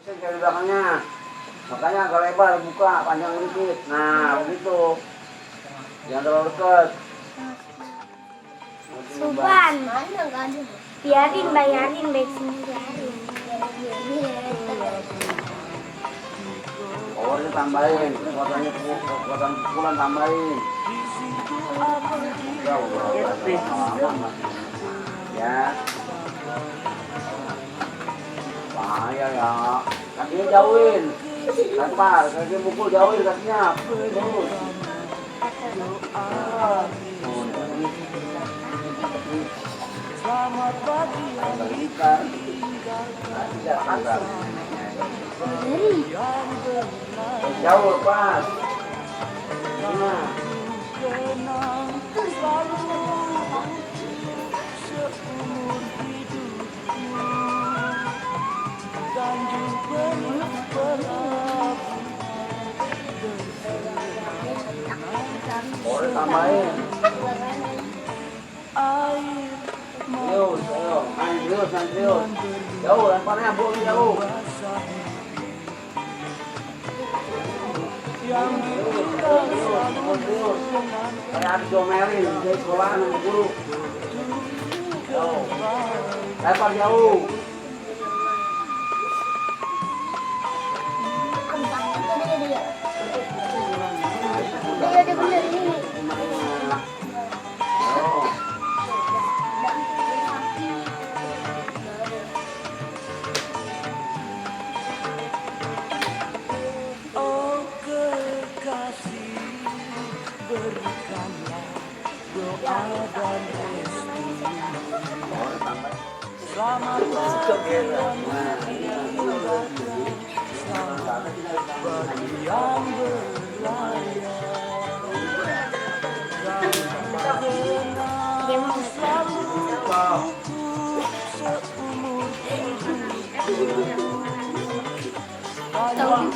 Pusing dari belakangnya. Makanya agak lebar, buka, panjang dikit. Nah, begitu. Jangan terlalu dekat. Suban. Biarin, bayarin baik sini biarin. Powernya tambahin, kekuatan pukulan tambahin. Ya. Bahaya ya. Kakinya jauhin. Lempar, kaki mukul jauhin kakinya. Terus. Selamat pagi yang jauh pas. Nah. kenang selalu seumur hidupmu dan juga Boleh tambahin. air Serius, ayo. Main serius. Jauh, lemparnya boleh jauh. yang Serius. Kayak habis domelin di sekolahan sama guru. Jauh. Lempar jauh. Ada bener ini. oh kekasih berikanlah doa dan restu selamat pagi bagi yang berlayar Dia mau seumur tahu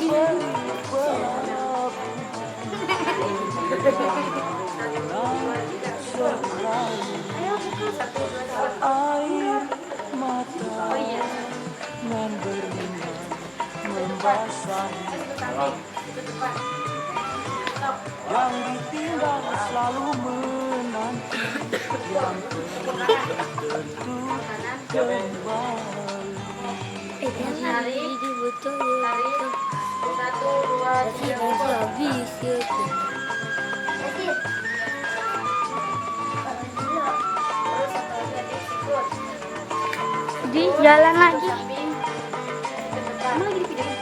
gini. air mata nan berlinang membasahi yang ditinggal selalu menanti yang tentu kembali. Hari dibutuh ya. 1, 2, 3, 4. Habis ya. Di jalan lagi. Emang lagi di video?